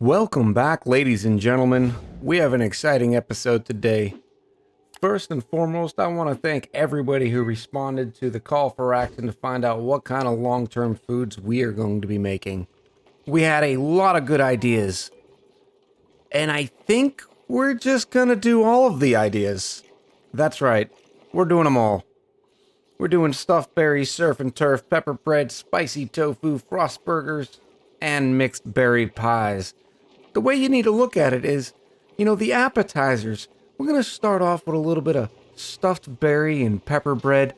Welcome back, ladies and gentlemen. We have an exciting episode today. First and foremost, I want to thank everybody who responded to the call for action to find out what kind of long-term foods we are going to be making. We had a lot of good ideas, and I think we're just gonna do all of the ideas. That's right, we're doing them all. We're doing stuffed berries, surf and turf, pepper bread, spicy tofu, frost burgers, and mixed berry pies. The way you need to look at it is, the appetizers. We're going to start off with a little bit of stuffed berry and pepper bread.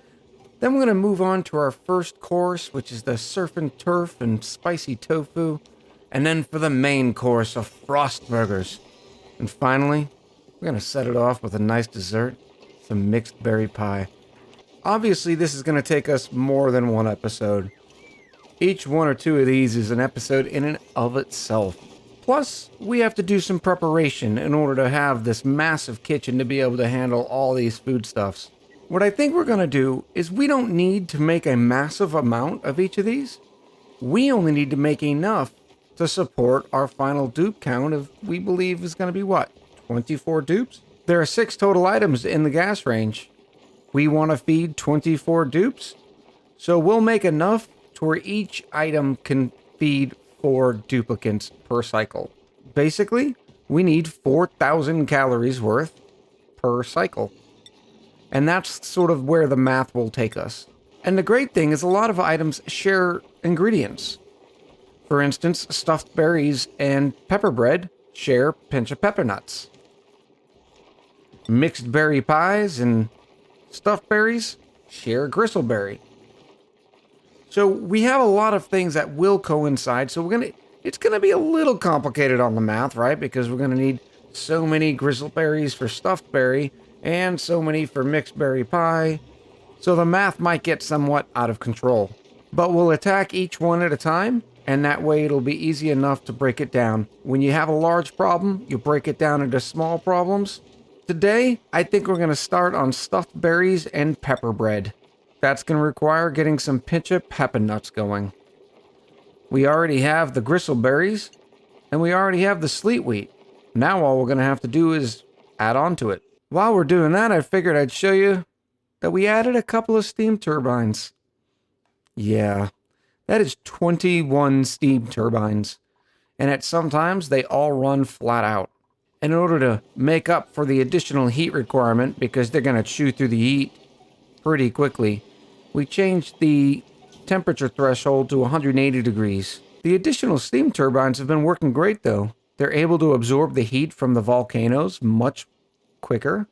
Then we're going to move on to our first course, which is the surf and turf and spicy tofu. And then for the main course of frost burgers. And finally, we're going to set it off with a nice dessert, some mixed berry pie. Obviously, this is going to take us more than one episode. Each one or two of these is an episode in and of itself. Plus, we have to do some preparation in order to have this massive kitchen to be able to handle all these foodstuffs. What I think we're going to do is we don't need to make a massive amount of each of these. We only need to make enough to support our final dupe count of, we believe, is going to be what? 24 dupes? There are 6 total items in the gas range. We want to feed 24 dupes. So we'll make enough to where each item can feed 4 duplicates per cycle. Basically, we need 4,000 calories worth per cycle. And that's sort of where the math will take us. And the great thing is a lot of items share ingredients. For instance, stuffed berries and pepper bread share pinch of pepper nuts. Mixed berry pies and stuffed berries share gristleberry. So we have a lot of things that will coincide. So it's gonna be a little complicated on the math, right? Because we're gonna need so many gristleberries for stuffed berry and so many for mixed berry pie. So the math might get somewhat out of control. But we'll attack each one at a time, and that way it'll be easy enough to break it down. When you have a large problem, you break it down into small problems. Today, I think we're gonna start on stuffed berries and pepper bread. That's going to require getting some pinch of pepper nuts going. We already have the gristleberries, and we already have the sleet wheat. Now all we're going to have to do is add on to it. While we're doing that, I figured I'd show you that we added a couple of steam turbines. Yeah, that is 21 steam turbines. And at sometimes they all run flat out. In order to make up for the additional heat requirement, because they're going to chew through the heat pretty quickly, we changed the temperature threshold to 180 degrees. The additional steam turbines have been working great though. They're able to absorb the heat from the volcanoes much quicker.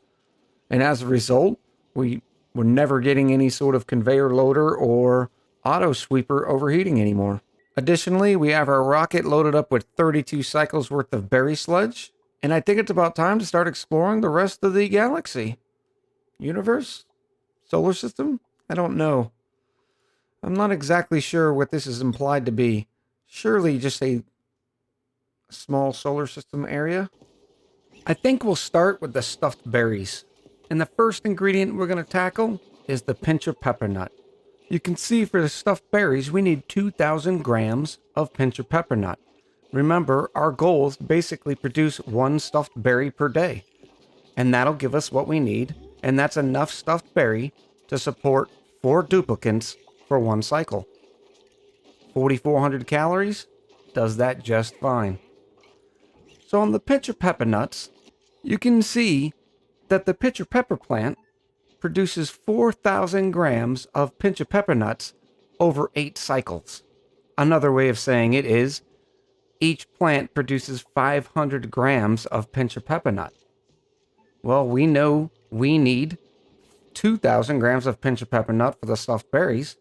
And as a result, we're never getting any sort of conveyor loader or auto sweeper overheating anymore. Additionally, we have our rocket loaded up with 32 cycles worth of berry sludge. And I think it's about time to start exploring the rest of the galaxy. Universe? Solar system? I don't know. I'm not exactly sure what this is implied to be. Surely just a small solar system area? I think we'll start with the stuffed berries. And the first ingredient we're going to tackle is the pinch of pepper nut. You can see for the stuffed berries, we need 2,000 grams of pinch of pepper nut. Remember, our goal is to basically produce 1 stuffed berry per day. And that'll give us what we need. And that's enough stuffed berry to support 4 duplicates for 1 cycle. 4,400 calories does that just fine. So on the pitcher pepper nuts, you can see that the pitcher pepper plant produces 4,000 grams of pinch of pepper nuts over 8 cycles. Another way of saying it is each plant produces 500 grams of pinch of pepper nut. Well, we know we need 2,000 grams of pinch of pepper nut for the stuffed berries.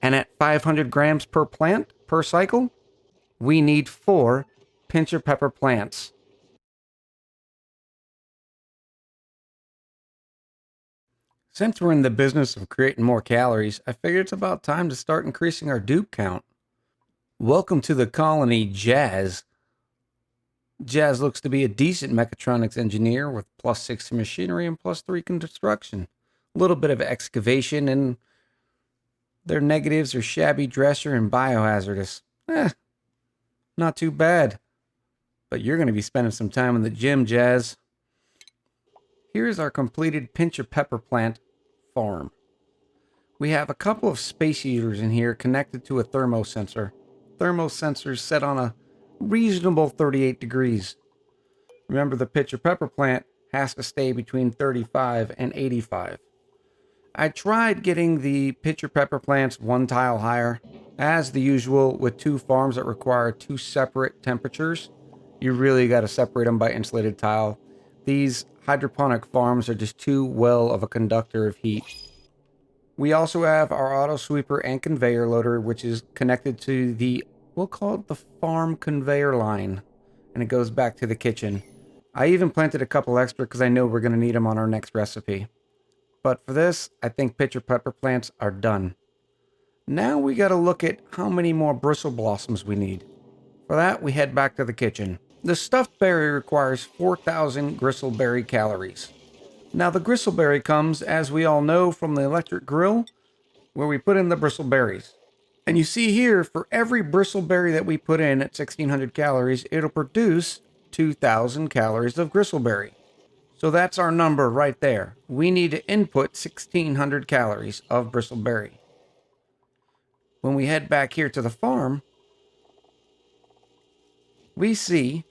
And at 500 grams per plant per cycle, we need 4 pinch of pepper plants. Since we're in the business of creating more calories, I figured it's about time to start increasing our dupe count. Welcome to the colony, Jazz. Jazz looks to be a decent mechatronics engineer with +6 to machinery and +3 construction. A little bit of excavation, and their negatives are shabby dresser and biohazardous. Not too bad. but you're going to be spending some time in the gym, Jazz. Here's our completed pinch of pepper plant farm. We have a couple of space heaters in here connected to a thermosensor. Thermosensor's set on a reasonable 38 degrees. Remember, the pitcher pepper plant has to stay between 35 and 85. I tried getting the pitcher pepper plants one tile higher. As the usual with two farms that require two separate temperatures, you really got to separate them by insulated tile. These hydroponic farms are just too well of a conductor of heat. We also have our auto sweeper and conveyor loader, which is connected to the, we'll call it the farm conveyor line, and it goes back to the kitchen. I even planted a couple extra because I know we're going to need them on our next recipe. But for this, I think pitcher pepper plants are done. Now we got to look at how many more bristle blossoms we need. For that, we head back to the kitchen. The stuffed berry requires 4,000 gristleberry calories. Now the gristleberry comes, as we all know, from the electric grill, where we put in the bristleberries. And you see here, for every bristleberry that we put in at 1,600 calories, it'll produce 2,000 calories of gristleberry. So that's our number right there. We need to input 1,600 calories of bristleberry. When we head back here to the farm, we see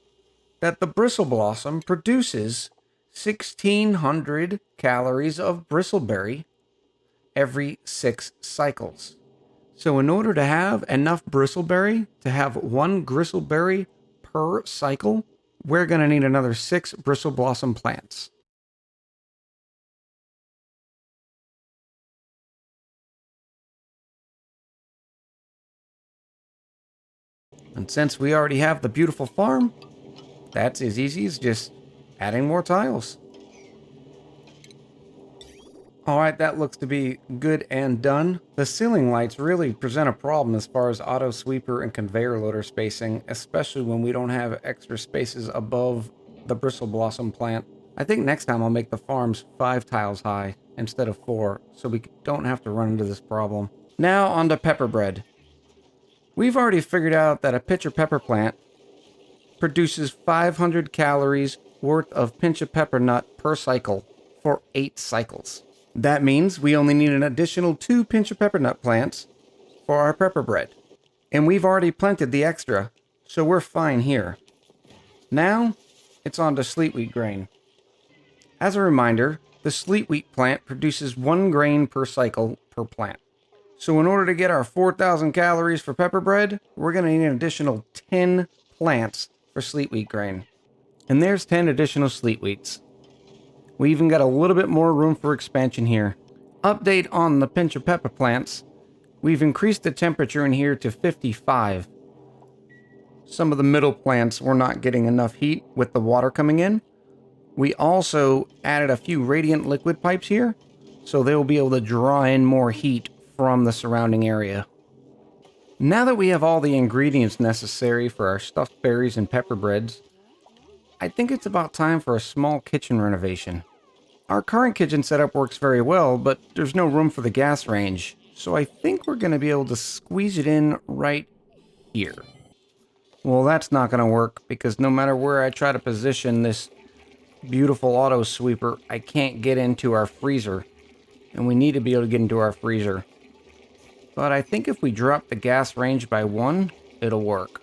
that the bristle blossom produces 1,600 calories of bristleberry every 6 cycles. So in order to have enough bristleberry to have 1 gristleberry per cycle, we're going to need another 6 bristle blossom plants. And since we already have the beautiful farm, that's as easy as just adding more tiles. Alright, that looks to be good and done. The ceiling lights really present a problem as far as auto sweeper and conveyor loader spacing, especially when we don't have extra spaces above the bristle blossom plant. I think next time I'll make the farms 5 tiles high instead of 4, so we don't have to run into this problem. Now on to pepper bread. We've already figured out that a pitcher pepper plant produces 500 calories worth of pinch of pepper nut per cycle for 8 cycles. That means we only need an additional 2 pinch of pepper nut plants for our pepper bread. And we've already planted the extra, so we're fine here. Now, it's on to sleet wheat grain. As a reminder, the sleet wheat plant produces 1 grain per cycle per plant. So in order to get our 4,000 calories for pepper bread, we're going to need an additional 10 plants for sleet wheat grain. And there's 10 additional sleet wheats. We even got a little bit more room for expansion here. Update on the pinch of pepper plants. We've increased the temperature in here to 55. Some of the middle plants were not getting enough heat with the water coming in. We also added a few radiant liquid pipes here, so they'll be able to draw in more heat from the surrounding area. Now that we have all the ingredients necessary for our stuffed berries and pepper breads, I think it's about time for a small kitchen renovation. Our current kitchen setup works very well, but there's no room for the gas range, so I think we're going to be able to squeeze it in right here. Well, that's not going to work, because no matter where I try to position this beautiful auto sweeper, I can't get into our freezer, and we need to be able to get into our freezer. But I think if we drop the gas range by 1, it'll work.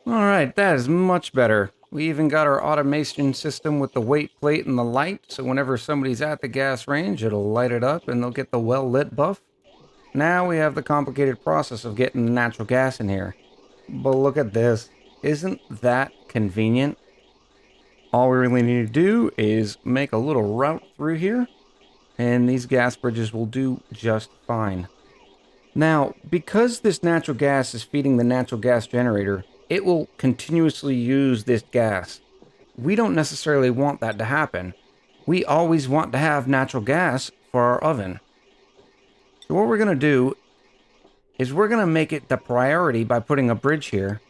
Alright, that is much better. We even got our automation system with the weight plate and the light, so whenever somebody's at the gas range, it'll light it up and they'll get the well-lit buff. Now we have the complicated process of getting the natural gas in here. But look at this. Isn't that convenient? All we really need to do is make a little route through here, and these gas bridges will do just fine. Now, because this natural gas is feeding the natural gas generator, it will continuously use this gas. We don't necessarily want that to happen. We always want to have natural gas for our oven. So what we're going to do is we're going to make it the priority by putting a bridge here.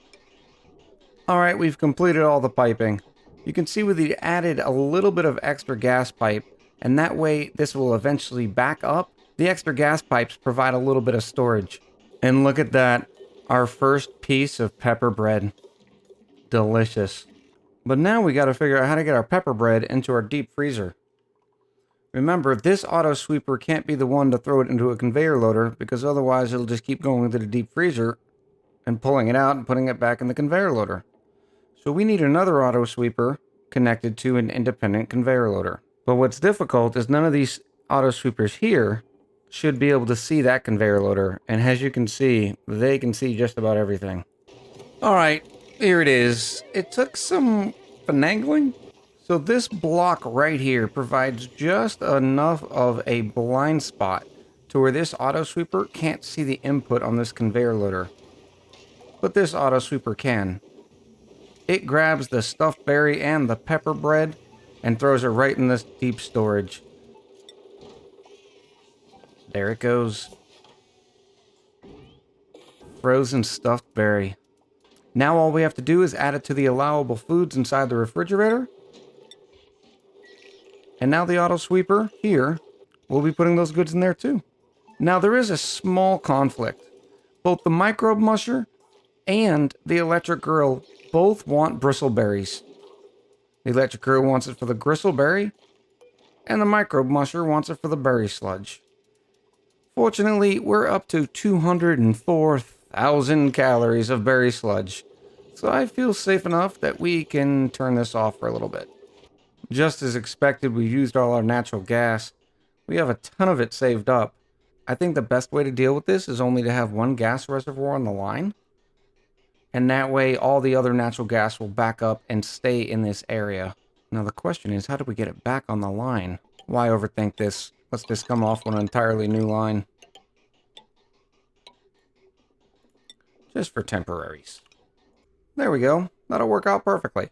Alright, we've completed all the piping. You can see we added a little bit of extra gas pipe, and that way this will eventually back up. The extra gas pipes provide a little bit of storage. And look at that, our first piece of pepper bread. delicious. But now we got to figure out how to get our pepper bread into our deep freezer. Remember, this auto sweeper can't be the one to throw it into a conveyor loader, because otherwise it'll just keep going into the deep freezer and pulling it out and putting it back in the conveyor loader. So we need another auto sweeper connected to an independent conveyor loader. But what's difficult is none of these auto sweepers here should be able to see that conveyor loader. And as you can see, they can see just about everything. All right, here it is. It took some finagling. So this block right here provides just enough of a blind spot to where this auto sweeper can't see the input on this conveyor loader. But this auto sweeper can. It grabs the stuffed berry and the pepper bread and throws it right in this deep storage. There it goes. Frozen stuffed berry. Now all we have to do is add it to the allowable foods inside the refrigerator. And now the auto sweeper here will be putting those goods in there too. Now there is a small conflict. Both the microbe musher and the electric girl both want bristleberries. The electric girl wants it for the gristleberry, and the microbe musher wants it for the berry sludge. Fortunately, we're up to 204,000 calories of berry sludge, so I feel safe enough that we can turn this off for a little bit. Just as expected, we used all our natural gas. We have a ton of it saved up. I think the best way to deal with this is only to have one gas reservoir on the line. And that way, all the other natural gas will back up and stay in this area. Now the question is, how do we get it back on the line? Why overthink this? Let's just come off on an entirely new line. Just for temporaries. There we go. That'll work out perfectly.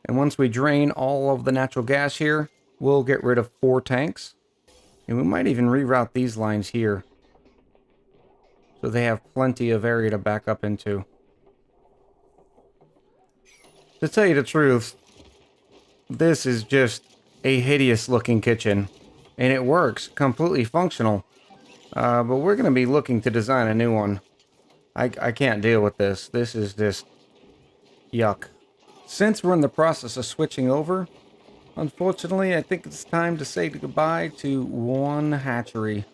And once we drain all of the natural gas here, we'll get rid of 4 tanks. And we might even reroute these lines here, so they have plenty of area to back up into. To tell you the truth, this is just a hideous looking kitchen. And it works, completely functional. But we're going to be looking to design a new one. I can't deal with this. This is just yuck. Since we're in the process of switching over, unfortunately, I think it's time to say goodbye to one hatchery.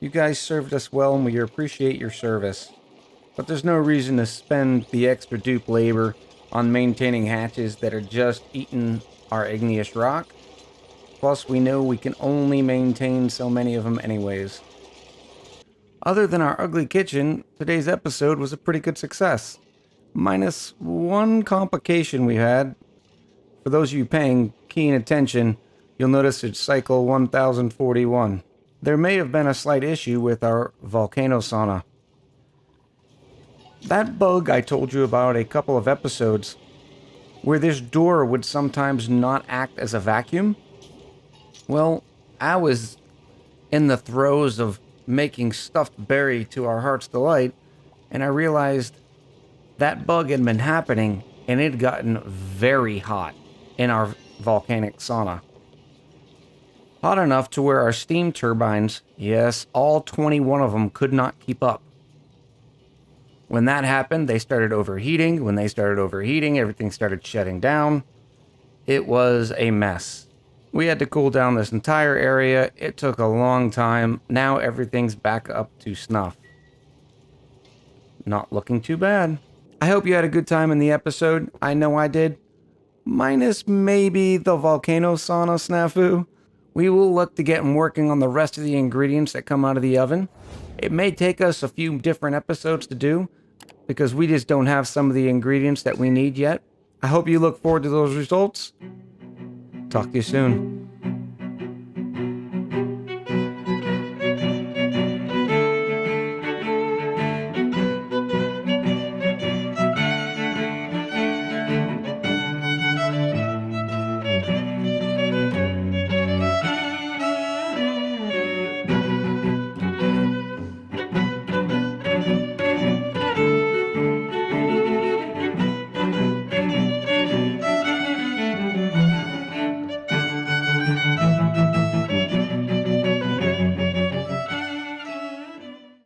You guys served us well and we appreciate your service. But there's no reason to spend the extra dupe labor on maintaining hatches that are just eating our igneous rock. Plus, we know we can only maintain so many of them anyways. Other than our ugly kitchen, today's episode was a pretty good success. Minus one complication we had. For those of you paying keen attention, you'll notice it's cycle 1041. There may have been a slight issue with our Volcano sauna. That bug I told you about a couple of episodes, where this door would sometimes not act as a vacuum. Well, I was in the throes of making stuffed berry to our heart's delight, and I realized that bug had been happening, and it had gotten very hot in our volcanic sauna. Hot enough to where our steam turbines, yes, all 21 of them, could not keep up. When that happened, they started overheating. When they started overheating, everything started shutting down. It was a mess. We had to cool down this entire area. It took a long time. Now everything's back up to snuff. Not looking too bad. I hope you had a good time in the episode. I know I did. Minus maybe the volcano sauna snafu. We will look to get working on the rest of the ingredients that come out of the oven. It may take us a few different episodes to do, because we just don't have some of the ingredients that we need yet. I hope you look forward to those results. Talk to you soon.